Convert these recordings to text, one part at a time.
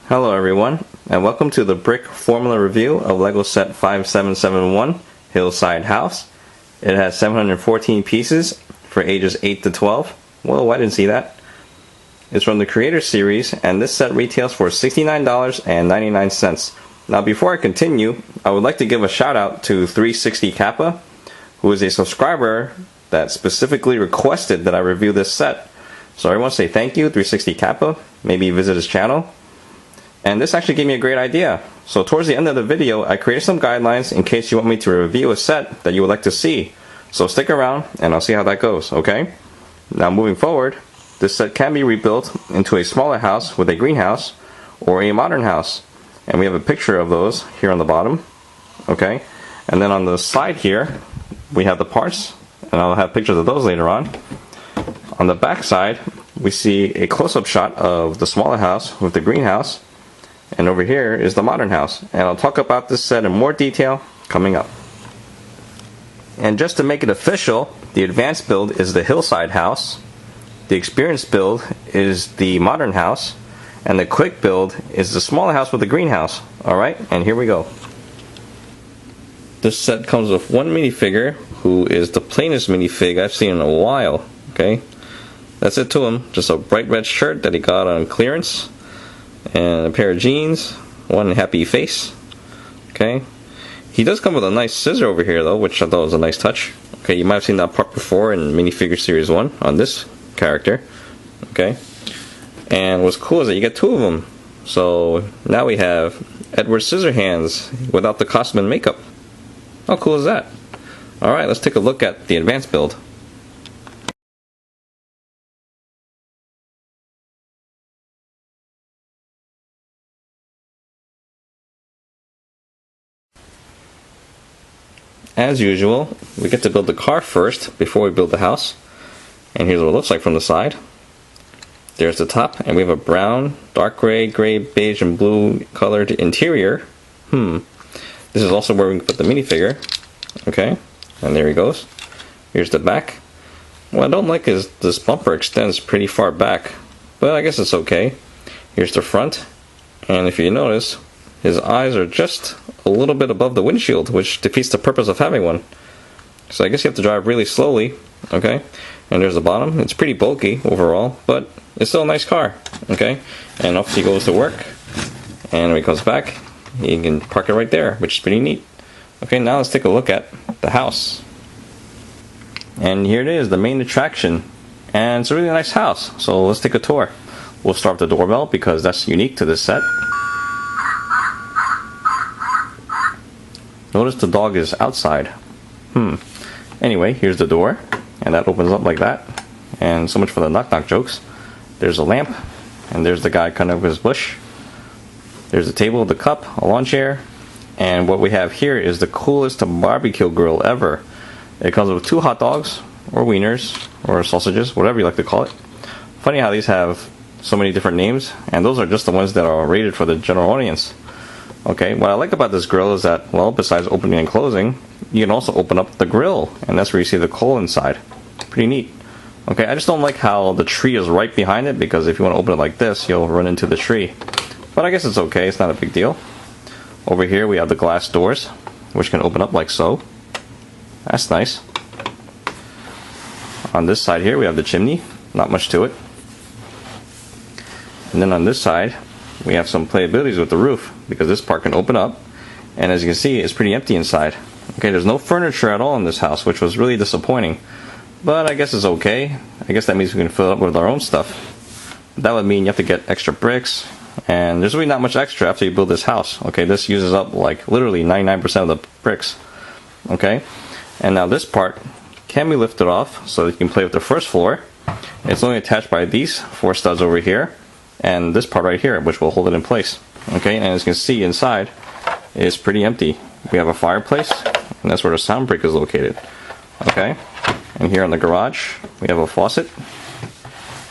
Hello everyone, and welcome to the Brickformula review of LEGO Set 5771 Hillside House. It has 714 pieces for ages 8 to 12. Whoa, I didn't see that. It's from the Creator Series, and this set retails for $69.99. Now before I continue, I would like to give a shout out to 360 Kappa, who is a subscriber that specifically requested that I review this set. So I want to say thank you, 360 Kappa. Maybe visit his channel. And this actually gave me a great idea. So towards the end of the video, I created some guidelines in case you want me to review a set that you would like to see. So stick around and I'll see how that goes, okay? Now moving forward, this set can be rebuilt into a smaller house with a greenhouse or a modern house. And we have a picture of those here on the bottom, okay? And then on the side here, we have the parts, and I'll have pictures of those later on. On the back side, we see a close-up shot of the smaller house with the greenhouse. And over here is the modern house, and I'll talk about this set in more detail coming up. And just to make it official, the advanced build is the Hillside House, the experienced build is the modern house, and the quick build is the smaller house with the greenhouse. Alright, and here we go. This set comes with one minifigure, who is the plainest minifig I've seen in a while. Okay, that's it to him, just a bright red shirt that he got on clearance, and a pair of jeans, one happy face. Okay, he does come with a nice scissor over here though, which I thought was a nice touch. Okay, you might have seen that part before in minifigure series 1 on this character. Okay, and what's cool is that you get two of them. So now we have Edward Scissorhands without the costume and makeup. How cool is that? Alright, let's take a look at the advanced build. As usual, we get to build the car first before we build the house. And here's what it looks like from the side. There's the top, and we have a brown, dark gray, beige, and blue colored interior. This is also where we can put the minifigure. Okay, and there he goes. Here's the back. What I don't like is this bumper extends pretty far back, but I guess it's okay. Here's the front, and if you notice, his eyes are just a little bit above the windshield, which defeats the purpose of having one. So I guess you have to drive really slowly, okay? And there's the bottom. It's pretty bulky overall, but it's still a nice car, okay? And off he goes to work, and when he comes back, he can park it right there, which is pretty neat. Okay, now let's take a look at the house. And here it is, the main attraction. And it's a really nice house, so let's take a tour. We'll start with the doorbell because that's unique to this set. Notice the dog is outside. Anyway, here's the door, and that opens up like that. And so much for the knock-knock jokes. There's a lamp, and there's the guy cutting up his bush. There's a table with a cup, a lawn chair, and what we have here is the coolest barbecue grill ever. It comes with 2 hot dogs, or wieners, or sausages, whatever you like to call it. Funny how these have so many different names, and those are just the ones that are rated for the general audience. Okay, what I like about this grill is that, well, besides opening and closing, you can also open up the grill, and that's where you see the coal inside. Pretty neat. Okay, I just don't like how the tree is right behind it, because if you want to open it like this, you'll run into the tree. But I guess it's okay, it's not a big deal. Over here we have the glass doors, which can open up like so. That's nice. On this side here we have the chimney, not much to it. And then on this side, we have some playabilities with the roof, because this part can open up, and as you can see, it's pretty empty inside. Okay, there's no furniture at all in this house, which was really disappointing. But I guess it's okay. I guess that means we can fill it up with our own stuff. That would mean you have to get extra bricks, and there's really not much extra after you build this house. Okay, this uses up like literally 99% of the bricks. Okay, and now this part can be lifted off so that you can play with the first floor. It's only attached by these 4 studs over here, and this part right here, which will hold it in place. Okay, and as you can see inside, it's pretty empty. We have a fireplace, and that's where the sound break is located. Okay, and here in the garage, we have a faucet,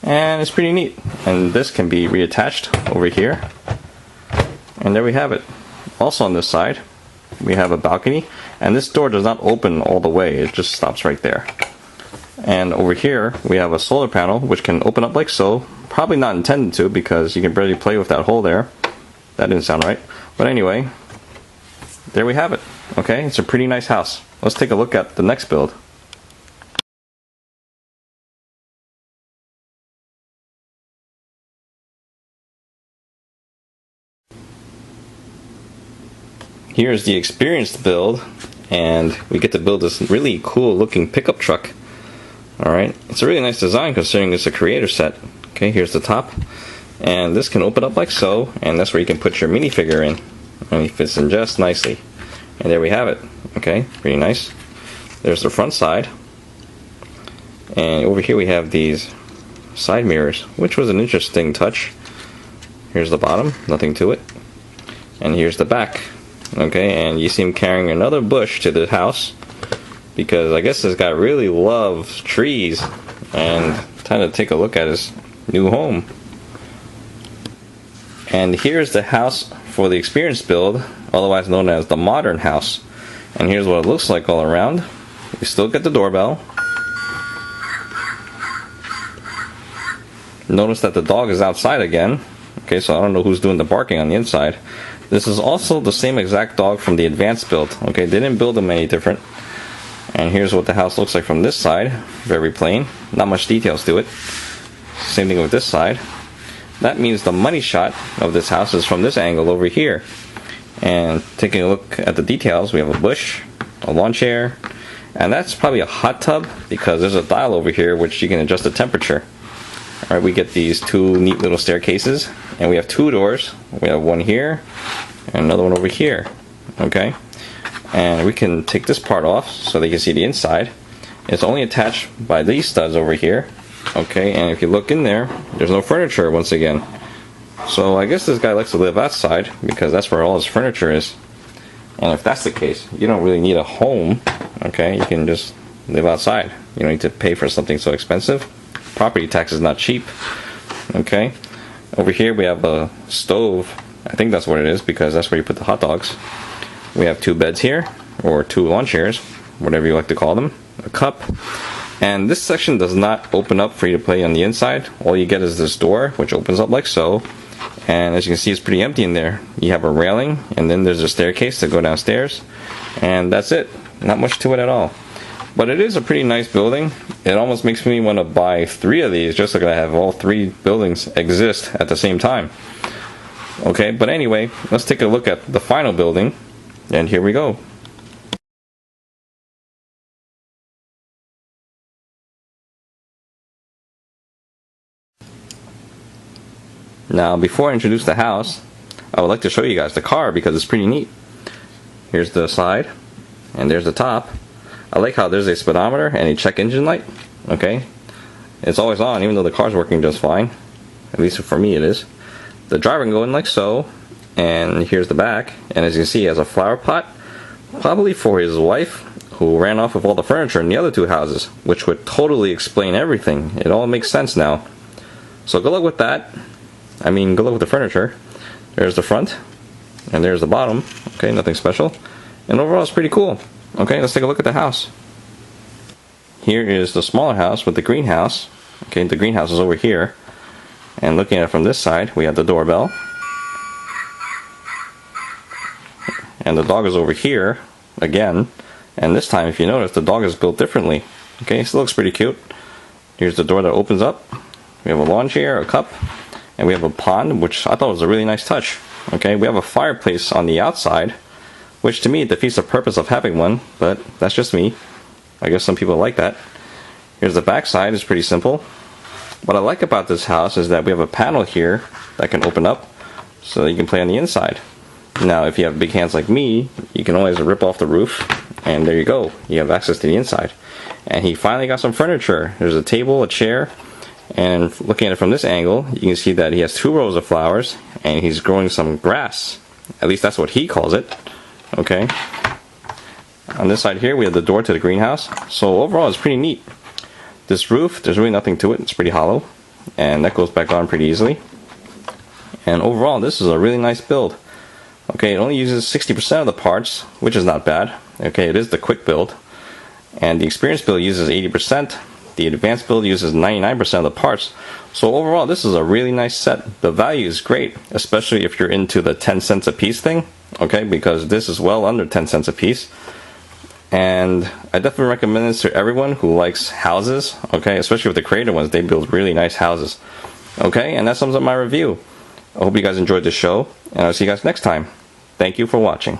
and it's pretty neat. And this can be reattached over here, and there we have it. Also on this side, we have a balcony, and this door does not open all the way, it just stops right there. And over here, we have a solar panel, which can open up like so. Probably not intended to, because you can barely play with that hole there. That didn't sound right. But anyway, there we have it. Okay, it's a pretty nice house. Let's take a look at the next build. Here's the experienced build, and we get to build this really cool looking pickup truck. Alright, it's a really nice design considering it's a creator set. Okay, here's the top, and this can open up like so, and that's where you can put your minifigure in, and it fits in just nicely. And there we have it. Okay, pretty nice. There's the front side, and over here we have these side mirrors, which was an interesting touch. Here's the bottom, nothing to it, and here's the back. Okay, and you see him carrying another bush to the house, because I guess this guy really loves trees and trying to take a look at his new home. And here's the house for the experienced build, otherwise known as the modern house. And here's what it looks like all around. You still get the doorbell. Notice that the dog is outside again. Okay, so I don't know who's doing the barking on the inside. This is also the same exact dog from the advanced build. Okay, they didn't build them any different. And here's what the house looks like from this side. Very plain. Not much details to it. Same thing with this side. That means the money shot of this house is from this angle over here. And taking a look at the details, we have a bush, a lawn chair, and that's probably a hot tub because there's a dial over here which you can adjust the temperature. Alright, we get these two neat little staircases, and we have two doors. We have one here and another one over here. Okay, and we can take this part off so that you can see the inside. It's only attached by these studs over here. Okay, and if you look in there, there's no furniture once again. So I guess this guy likes to live outside because that's where all his furniture is. And if that's the case, you don't really need a home. Okay, you can just live outside. You don't need to pay for something so expensive. Property tax is not cheap. Okay, over here we have a stove. I think that's what it is because that's where you put the hot dogs. We have two beds here, or two lawn chairs, whatever you like to call them. A cup. And this section does not open up for you to play on the inside. All you get is this door, which opens up like so. And as you can see, it's pretty empty in there. You have a railing, and then there's a staircase to go downstairs. And that's it. Not much to it at all. But it is a pretty nice building. It almost makes me want to buy 3 of these just so I have all 3 buildings exist at the same time. Okay, but anyway, let's take a look at the final building. And here we go. Now, before I introduce the house, I would like to show you guys the car because it's pretty neat. Here's the side, and there's the top. I like how there's a speedometer and a check engine light. Okay, it's always on even though the car's working just fine. At least for me it is. The driver can go in like so, and here's the back. And as you can see, he has a flower pot, probably for his wife, who ran off with all the furniture in the other 2 houses, which would totally explain everything. It all makes sense now. So good luck with that. I mean, good luck with the furniture. There's the front, and there's the bottom. Okay, nothing special. And overall, it's pretty cool. Okay, let's take a look at the house. Here is the smaller house with the greenhouse. Okay, the greenhouse is over here. And looking at it from this side, we have the doorbell. And the dog is over here, again. And this time, if you notice, the dog is built differently. Okay, so it looks pretty cute. Here's the door that opens up. We have a lawn chair, a cup. And we have a pond, which I thought was a really nice touch. Okay, we have a fireplace on the outside, which to me defeats the purpose of having one, but that's just me. I guess some people like that. Here's the back side, it's pretty simple. What I like about this house is that we have a panel here that can open up so that you can play on the inside. Now, if you have big hands like me, you can always rip off the roof, and there you go. You have access to the inside. And he finally got some furniture. There's a table, a chair. And looking at it from this angle, you can see that he has 2 rows of flowers, and he's growing some grass. At least that's what he calls it. Okay. On this side here, we have the door to the greenhouse. So overall, it's pretty neat. This roof, there's really nothing to it. It's pretty hollow, and that goes back on pretty easily. And overall, this is a really nice build. Okay, it only uses 60% of the parts, which is not bad. Okay, it is the quick build. And the experienced build uses 80%. The advanced build uses 99% of the parts. So overall, this is a really nice set. The value is great, especially if you're into the 10 cents a piece thing, okay, because this is well under 10 cents a piece. And I definitely recommend this to everyone who likes houses, okay, especially with the creator ones. They build really nice houses. Okay, and that sums up my review. I hope you guys enjoyed the show, and I'll see you guys next time. Thank you for watching.